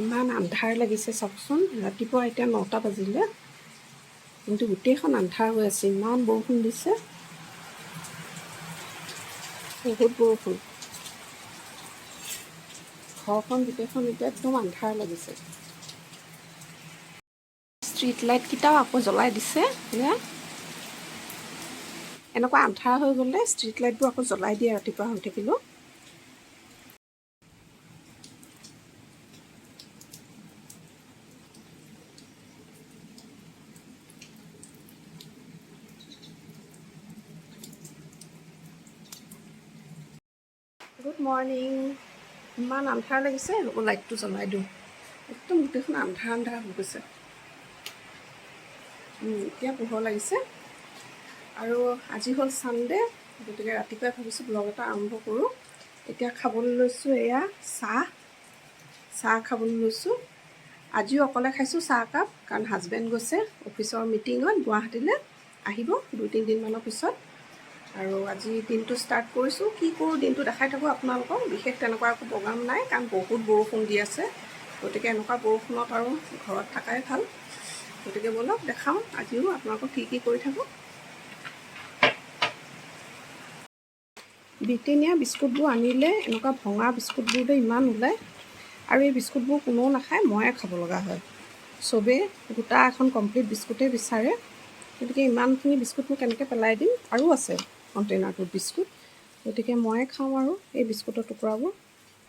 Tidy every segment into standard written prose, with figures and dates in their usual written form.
ইমান আন্ধাৰ লাগিছে চাওকচোন। ৰাতিপুৱা এতিয়া 9টা বাজিলে, কিন্তু গোটেইখন আন্ধাৰ হৈ আছে। ইমান বৰষুণ দিছে, বহুত বৰষুণ। ঘৰখন গোটেইখন এতিয়া একদম আন্ধাৰ লাগিছে। ষ্ট্ৰীট লাইটকেইটাও আকৌ জ্বলাই দিছে। এয়া এনেকুৱা আন্ধাৰ হৈ গ'লে ষ্ট্ৰীট লাইটবোৰ আকৌ জ্বলাই দিয়ে ৰাতিপুৱা হৈ থাকিলেও। Good morning. ইমান আন্ধাৰ লাগিছে, লাইটটো জ্বলাই দিওঁ। একদম গোটেইখন আন্ধাৰ আন্ধাৰ হৈ গৈছে। এতিয়া পোহৰ লাগিছে। আৰু আজি হ'ল ছানডে, গতিকে ৰাতিপুৱাই ভাবিছোঁ ব্লগ এটা আৰম্ভ কৰোঁ। এতিয়া খাবলৈ লৈছোঁ এয়া চাহ খাবলৈ লৈছোঁ। আজিও অকলে খাইছোঁ চাহ একাপ, কাৰণ হাজবেণ্ড গৈছে অফিচৰ মিটিঙত গুৱাহাটীলৈ, আহিব 2-3 দিনমানৰ পিছত। আৰু আজি দিনটো ষ্টাৰ্ট কৰিছোঁ। কি কৰোঁ দিনটো দেখাই থাকোঁ আপোনালোকক। বিশেষ তেনেকুৱা একো প্ৰগ্ৰাম নাই, কাৰণ বহুত বৰষুণ দি আছে। গতিকে এনেকুৱা বৰষুণত আৰু ঘৰত থকাই ভাল। গতিকে ব'লক দেখাওঁ আজিও আপোনালোকক কি কৰি থাকোঁ। ব্ৰিটেনিয়া বিস্কুটবোৰ আনিলে এনেকুৱা ভঙা বিস্কুটবোৰতে ইমান ওলায়, আৰু এই বিস্কুটবোৰ কোনেও নাখায়, ময়ে খাব লগা হয়। চবেই গোটা এখন কমপ্লিট বিস্কুটেই বিচাৰে। গতিকে ইমানখিনি বিস্কুট মই কেনেকৈ পেলাই দিম। আৰু আছে কণ্টেইনাৰটোত বিস্কুট, গতিকে ময়ে খাওঁ আৰু এই বিস্কুটৰ টুকুৰাবোৰ।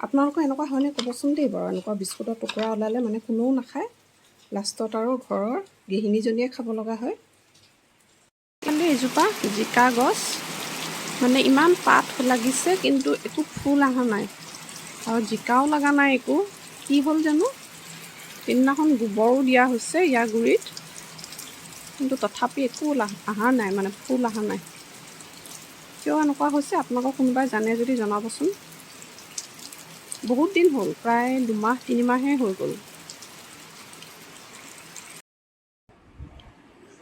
আপোনালোকৰ এনেকুৱা হয়নে ক'বচোন দেই বাৰু। এনেকুৱা বিস্কুটৰ টুকুৰা ওলালে মানে কোনেও নাখায়, লাষ্টত আৰু ঘৰৰ গৃহিণীজনীয়ে খাব লগা হয়। কিন্তু এজোপা জিকা গছ, মানে ইমান পাত লাগিছে কিন্তু একো ফুল অহা নাই, আৰু জিকাও লগা নাই একো। কি হ'ল জানো। সেইদিনাখন গোবৰো দিয়া হৈছে ইয়াৰ গুৰিত, কিন্তু তথাপি একো অহা নাই, মানে ফুল অহা নাই। কিয় এনেকুৱা হৈছে আপোনালোকৰ কোনোবাই জানে যদি জনাবচোন। বহুত দিন হ'ল, প্ৰায় 2-3 মাহেই হৈ গ'ল।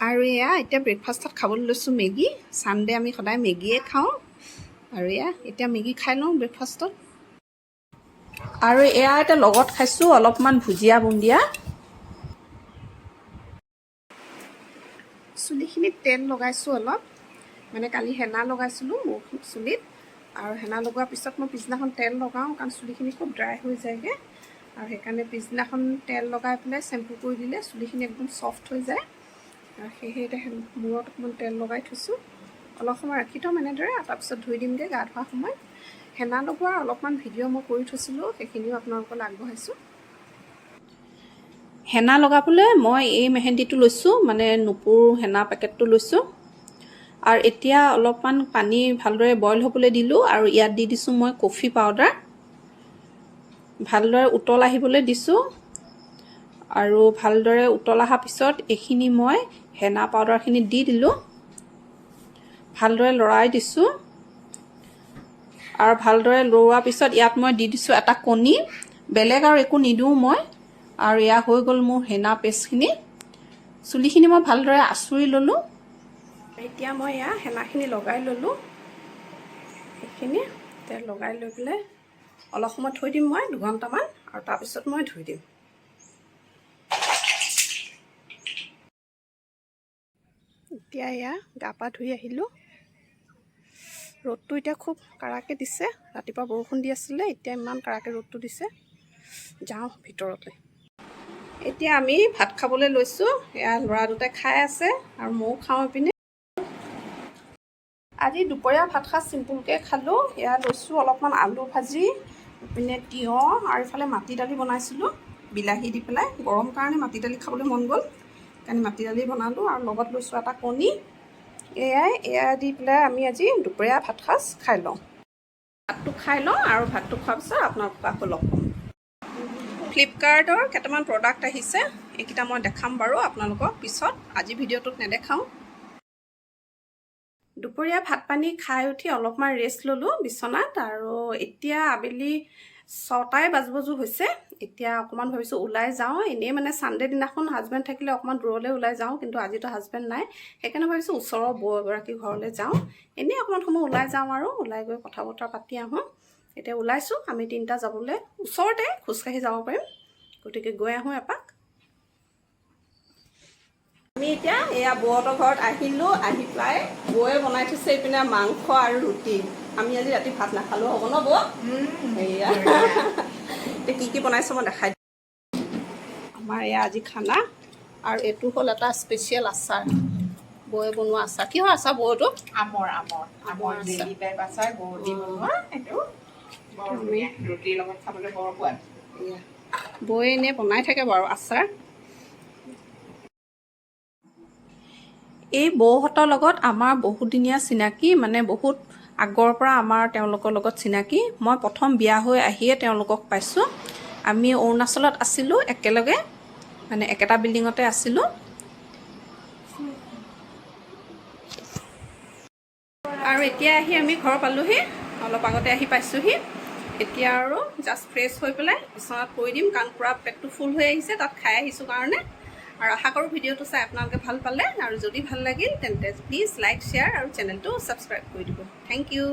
আৰু এয়া এতিয়া ব্ৰেকফাষ্টত খাবলৈ লৈছোঁ মেগী। ছানডে আমি সদায় মেগীয়ে খাওঁ, আৰু এয়া এতিয়া মেগী খাই লওঁ ব্ৰেকফাষ্টত। আৰু এয়া এতিয়া লগত খাইছোঁ অলপমান ভুজিয়া বুন্দিয়া। চুলিখিনিত তেল লগাইছোঁ অলপ, মানে কালি হেনা লগাইছিলোঁ মোৰ চুলিত, আৰু হেনা লগোৱাৰ পিছত মই পিছদিনাখন তেল লগাওঁ, কাৰণ চুলিখিনি খুব ড্ৰাই হৈ যায়গৈ। আৰু সেইকাৰণে পিছদিনাখন তেল লগাই পেলাই শ্বেম্পু কৰি দিলে চুলিখিনি একদম ছফ্ট হৈ যায়। আৰু সেয়েহে এতিয়া মূৰত অকণমান তেল লগাই থৈছোঁ। অলপ সময় ৰাখি থ'ম এনেদৰে, তাৰপিছত ধুই দিমগৈ গা ধোৱাৰ সময়ত। হেনা লগোৱাৰ অলপমান ভিডিঅ' মই কৰি থৈছিলোঁ, সেইখিনিও আপোনালোকলৈ আগবঢ়াইছোঁ। হেনা লগাবলৈ মই এই মেহেন্দিটো লৈছোঁ, মানে নুপুৰ হেনা পেকেটটো লৈছোঁ। আৰু এতিয়া অলপমান পানী ভালদৰে বইল হ'বলৈ দিলোঁ, আৰু ইয়াত দি দিছোঁ মই কফি পাউডাৰ। ভালদৰে উতল আহিবলৈ দিছোঁ, আৰু ভালদৰে উতল অহাৰ পিছত এইখিনি মই হেনা পাউডাৰখিনি দি দিলোঁ। ভালদৰে লৰাই দিছোঁ, আৰু ভালদৰে লৰোৱাৰ পিছত ইয়াত মই দি দিছোঁ এটা কণী। বেলেগ আৰু একো নিদিওঁ মই। আৰু এয়া হৈ গ'ল মোৰ হেনা পেষ্টখিনি। চুলিখিনি মই ভালদৰে আঁচুৰি ল'লোঁ। এতিয়া মই এয়া হেনাখিনি লগাই ল'লোঁ। সেইখিনি এতিয়া লগাই লৈ পেলাই অলপ সময় থৈ দিম মই, 2 ঘণ্টামান, আৰু তাৰপিছত মই ধুই দিম। এতিয়া এয়া গা পা ধুই আহিলোঁ। ৰ'দটো এতিয়া খুব কাৰাকৈ দিছে। ৰাতিপুৱা বৰষুণ দি আছিলে, এতিয়া ইমান কাৰাকৈ ৰ'দটো দিছে। যাওঁ ভিতৰতে। এতিয়া আমি ভাত খাবলৈ লৈছোঁ। এয়া ল'ৰা দুটাই খাই আছে, আৰু ময়ো খাওঁ এইপিনে। আজি দুপৰীয়া ভাতসাঁজ চিম্পুলকৈ খালোঁ। এয়া লৈছোঁ অলপমান আলু ভাজি, ইপিনে তিয়ঁহ, আৰু ইফালে মাটি দালি বনাইছিলোঁ বিলাহী দি পেলাই। গৰম কাৰণে মাটি দালি খাবলৈ মন গ'ল, সেইকাৰণে মাটি দালি বনালোঁ, আৰু লগত লৈছোঁ এটা কণী। এয়া দি পেলাই আমি আজি দুপৰীয়া ভাতসাঁজ খাই লওঁ। ভাতটো খাই লওঁ, আৰু ভাতটো খোৱাৰ পিছত আপোনালোকক আকৌ লগ পাম। ফ্লিপকাৰ্টৰ কেইটামান প্ৰডাক্ট আহিছে, এইকেইটা মই দেখাম বাৰু আপোনালোকক পিছত, আজি ভিডিঅ'টোত নেদেখাওঁ। দুপৰীয়া ভাত পানী খাই উঠি অলপমান ৰেষ্ট ল'লোঁ বিচনাত, আৰু এতিয়া আবেলি 6টাই বাজু হৈছে। এতিয়া অকণমান ভাবিছোঁ ওলাই যাওঁ। এনেই মানে ছানডে দিনাখন হাজবেণ্ড থাকিলে অকণমান দূৰলৈ ওলাই যাওঁ, কিন্তু আজিতো হাজবেণ্ড নাই, সেইকাৰণে ভাবিছোঁ ওচৰৰ বৌ এগৰাকীৰ ঘৰলৈ যাওঁ। এনেই অকণমান সময় ওলাই যাওঁ, আৰু ওলাই গৈ কথা বতৰা পাতি আহোঁ। এতিয়া ওলাইছোঁ আমি 3টা যাবলৈ, ওচৰতে খোজকাঢ়ি যাব পাৰিম। গতিকে গৈ আহোঁ এপাক। আমি এতিয়া এয়া বৌহঁতৰ ঘৰত আহিলোঁ। আহি পেলাই বৌয়ে বনাই থৈছে এইপিনে মাংস আৰু ৰুটি। আমি আজি ৰাতি ভাত নাখালেও হ'ব ন বৌ? সেয়া এতিয়া কি বনাইছে মই দেখাই দিম। আমাৰ এয়া আজি খানা, আৰু এইটো হ'ল এটা স্পেচিয়েল আচাৰ, বৌয়ে বনোৱা আচাৰ। কিহৰ আচাৰ বৌটো? আমৰ জেলি টাইপ আচাৰ বৌদি বনোৱা। এইটো বৰ ধুনীয়া, ৰুটিৰ লগত খাবলৈ বৰ সোৱাদ। বৌয়ে এনেই বনাই থাকে বাৰু আচাৰ। এই বৌহঁতৰ লগত আমাৰ বহুদিনীয়া চিনাকি, মানে বহুত আগৰ পৰা আমাৰ তেওঁলোকৰ লগত চিনাকি। মই প্ৰথম বিয়া হৈ আহিয়ে তেওঁলোকক পাইছোঁ। আমি অৰুণাচলত আছিলোঁ একেলগে, মানে একেটা বিল্ডিঙতে আছিলোঁ। আৰু এতিয়া আহি আমি ঘৰ পালোঁহি, অলপ আগতে আহি পাইছোঁহি। এতিয়া আৰু জাষ্ট ফ্ৰেছ হৈ পেলাই বিচনাত পৰি দিম, কাৰণ পূৰা পেটটো ফুল হৈ আহিছে তাত খাই আহিছোঁ কাৰণে। আৰু আশা কৰোঁ ভিডিঅ'টো চাই আপোনালোকে ভাল পালে, আৰু যদি ভাল লাগিল তেন্তে প্লিজ লাইক, শ্বেয়াৰ আৰু চেনেলটো ছাবস্ক্ৰাইব কৰি দিব। Thank U.